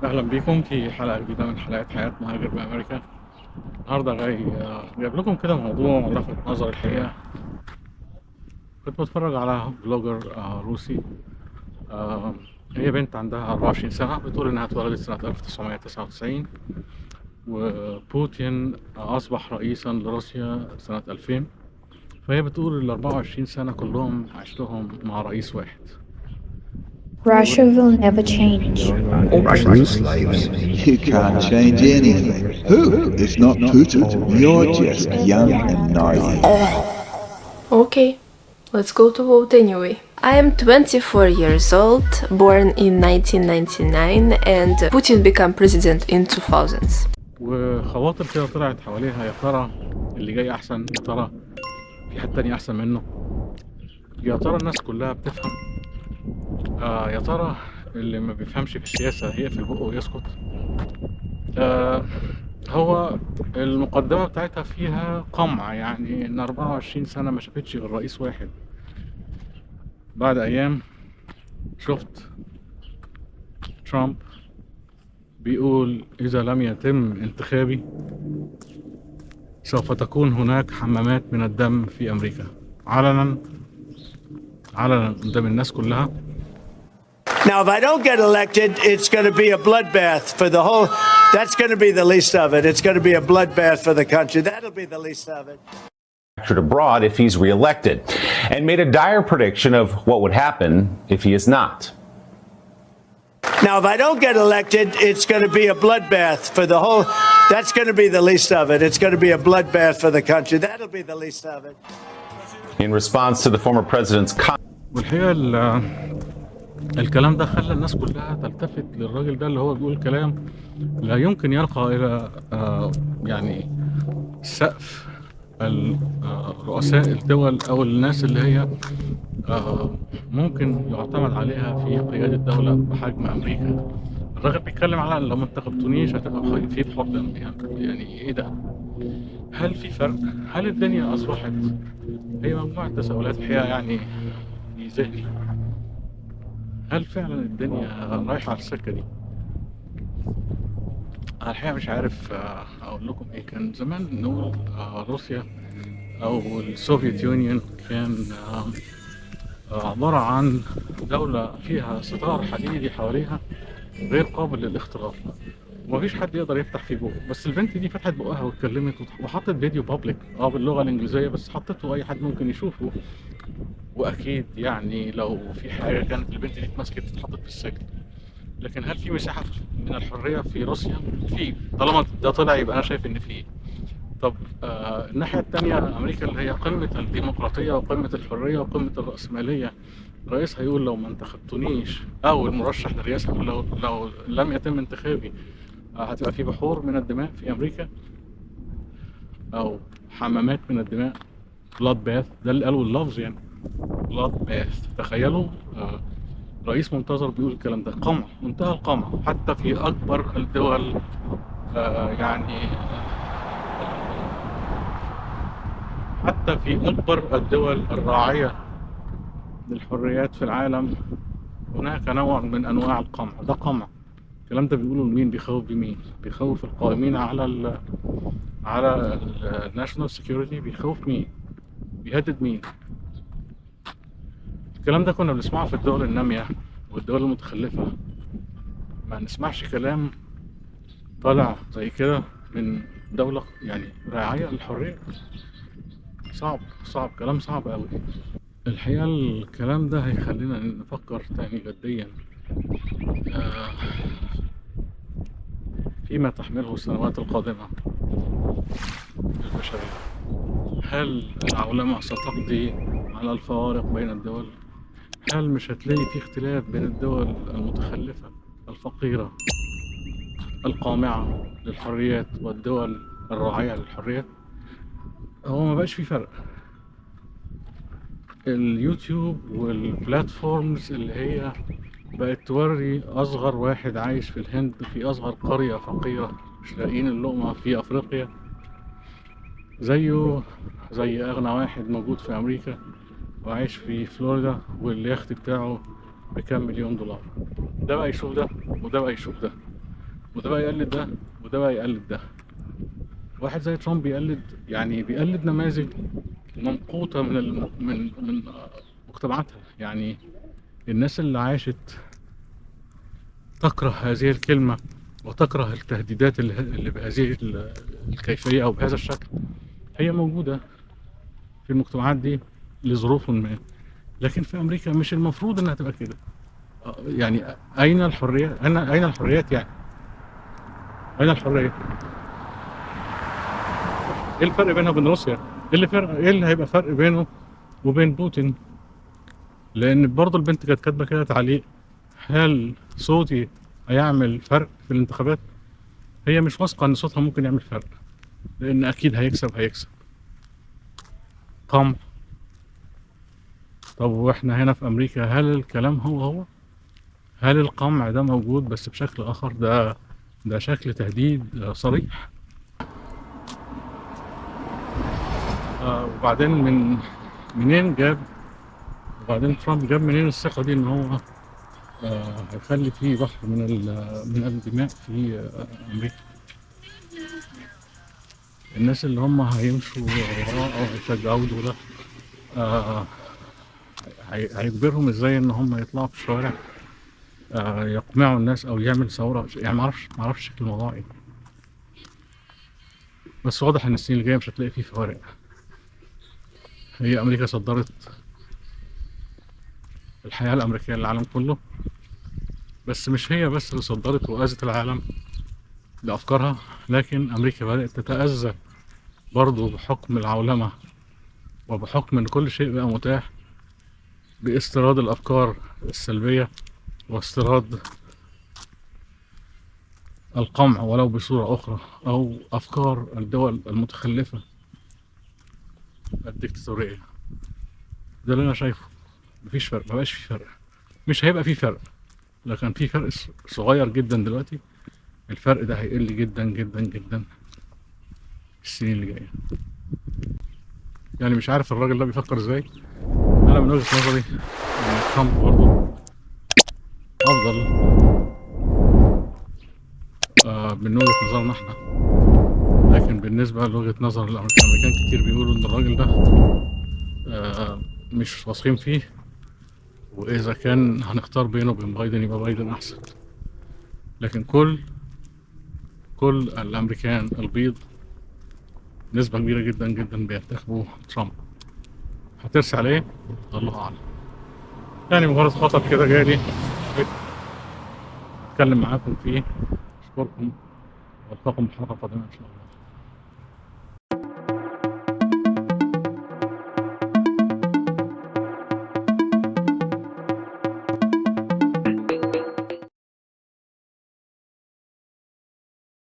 اهلا بيكم في حلقه جديده من حلقات حياه مهاجر بامريكا. النهارده جايب لكم كده موضوع لفت نظري الحقيقه. كنت بتفرج على بلوجر روسي. آه، هي بنت عندها 24 سنه، بتقول انها اتولدت سنه 1999، وبوتين اصبح رئيسا لروسيا سنه 2000. فهي بتقول ال 24 سنه كلهم عشتهم مع رئيس واحد. Russia will never change. All Russians are slaves. You can't change anything. Who, if not Putin? You're just young and naive. Okay, let's go to vote anyway. I am 24 years old, born in 1999, and Putin became president in 2000s. وخواطر كده طلعت حواليها، يا ترى اللي جاي احسن؟ يا ترى في حد تاني احسن منه؟ يا ترى الناس كلها بتفهم؟ يا ترى اللي ما بيفهمش في السياسة يقفل بقه ويسكت؟ هو المقدمة بتاعتها فيها قمع، يعني ان 24 سنة ما شافتش غير رئيس واحد. بعد ايام شفت ترامب بيقول اذا لم يتم انتخابي سوف تكون هناك حمامات من الدم في امريكا، علنا قدام الناس كلها. Now, if I don't get elected, it's going to be a bloodbath for the whole. That's going to be the least of it. It's going to be a bloodbath for the country. That'll be the least of it. Abroad if he's reelected, and made a dire prediction of what would happen if he is not. Now, if I don't get elected, it's going to be a bloodbath for the whole. That's going to be the least of it. It's going to be a bloodbath for the country. That'll be the least of it. In response to the former president's والحقيقة الكلام ده خلى الناس كلها تلتفت للراجل ده اللي هو بيقول كلام لا يمكن يرقى إلى يعني سقف رؤساء الدول أو الناس اللي هي ممكن يعتمد عليها في قيادة دولة بحجم أمريكا. الراجل بيتكلم على لو ما انتخبتونيش هتبقى في بروبلم، يعني إيه ده؟ هل في فرق؟ هل الدنيا أصبحت؟ هي مجموعة تساؤلات الحقيقة يعني في ذهني. هل فعلا الدنيا رايحة على السكة دي؟ أنا الحقيقة مش عارف أقول لكم إيه. كان زمان نقول روسيا أو السوفيت يونيون كان عبارة عن دولة فيها ستار حديدي حواليها غير قابل للاختراق، ومفيش حد يقدر يفتح فيه بقه. بس البنت دي فتحت بقها واتكلمت وحطت فيديو بابليك باللغة الإنجليزية، بس حطته أي حد ممكن يشوفه. واكيد يعني لو في حاجه كانت البنت دي اتمسكت اتحطت في السجن. لكن هل في مساحه من الحريه في روسيا؟ في، طالما ده طلع يبقى انا شايف ان في. طب الناحيه الثانيه امريكا اللي هي قمه الديمقراطيه وقمه الحريه وقمه الراسماليه، الرئيس هيقول لو ما انتخبتونيش او المرشح للرئاسه لو لم يتم انتخابي هتبقى في بحور من الدماء في امريكا او حمامات من الدماء. بلاد باث، ده اللي قالوا اللفظ يعني، بلاد باث. تخيلوا رئيس منتظر بيقول الكلام ده. قمع، منتهى القمع. حتى في اكبر الدول يعني حتى في اكبر الدول الراعية للحريات في العالم هناك نوع من انواع القمع. ده قمع. الكلام ده بيقولوا لمين؟ بيخوف بمين؟ بيخوف القائمين على الناشونال سيكيورتي. بيخوف مين؟ بيهدد مين؟ الكلام ده كنا بنسمعه في الدول النامية والدول المتخلفة. ما نسمعش كلام طالع زي كده من دولة يعني راعية للحرية. صعب، كلام صعب قوي. الحقيقة الكلام ده هيخلينا نفكر تاني جديا فيما تحمله السنوات القادمة للبشرية. هل العولمة ستقضي على الفوارق بين الدول؟ هل مش هتلاقي في اختلاف بين الدول المتخلفة الفقيرة القامعة للحريات والدول الراعية للحريات؟ هو ما بقاش في فرق. اليوتيوب والبلاتفورمز اللي هي بقت توري أصغر واحد عايش في الهند في أصغر قرية فقيرة مش لاقيين اللقمة في أفريقيا زيه زي أغنى واحد موجود في أمريكا وعايش في فلوريدا واليخت بتاعه بكام مليون دولار. ده بقى يشوف ده وده بقى يشوف ده. وده بقى يقلد ده، وده بقى يقلد ده. واحد زي ترامب بيقلد نماذج ممقوتة من مجتمعاتها. يعني الناس اللي عاشت تكره هذه الكلمة وتكره التهديدات اللي بهذه الكيفية أو بهذا الشكل، هي موجودة في المجتمعات دي لظروف ما. لكن في أمريكا مش المفروض إنها تبقى كده. يعني أين الحرية؟ أين الحريات يعني؟ أين الحرية؟ إيه الفرق بينها وبين روسيا؟ إيه اللي هيبقى فرق بينه وبين بوتين؟ لأن برضه البنت كانت كاتبة كده تعليق: هل صوتي هيعمل فرق في الانتخابات؟ هي مش واثقة إن صوتها ممكن يعمل فرق، لأن أكيد هيكسب. طمع. طب وإحنا هنا في أمريكا هل الكلام هو؟ هل القمع ده موجود بس بشكل آخر؟ ده شكل تهديد صريح. وبعدين منين وبعدين ترامب جاب منين الثقة دي إن هو هيخلي فيه بحر من الدماء في أمريكا؟ الناس اللي هم هيمشوا وراه أو هيشجعوه دول هيجبرهم إزاي إن هم يطلعوا في الشوارع يقمعوا الناس أو يعمل ثورة؟ يعني معرفش شكل الموضوع إيه. بس واضح إن السنين الجاية مش هتلاقي فيه فوارق. هي أمريكا صدرت الحياة الأمريكية للعالم كله، بس مش هي بس اللي صدرت وأذت العالم لأفكارها، لكن أمريكا بدأت تتأذى برضو بحكم العولمة وبحكم إن كل شيء بقى متاح، باستيراد الأفكار السلبية واستيراد القمع ولو بصورة أخرى، أو أفكار الدول المتخلفة الديكتاتورية. ده اللي أنا شايفه. مفيش فرق، مبقاش في فرق، مش هيبقى في فرق، لكن في فرق صغير جدا دلوقتي. الفرق ده هيقل جدا جدا جدا السنين اللي جاية. يعني مش عارف الراجل ده بيفكر ازاي. انا من وجهة نظري ان ترامب برضه افضل من وجهة نظرنا احنا، لكن بالنسبة لوجهة نظر الامريكان كتير بيقولوا ان الراجل ده مش واثقين فيه، واذا كان هنختار بينه وبين بايدن يبقى بايدن احسن. لكن كل الامريكان البيض نسبة كبيرة جدا جدا بينتخبوا ترامب. هترسي عليه الله اعلم. يعني مجرد خطر كده جالي اتكلم معاكم فيه. اشكركم والقاكم في الحلقة القادمة ان شاء الله.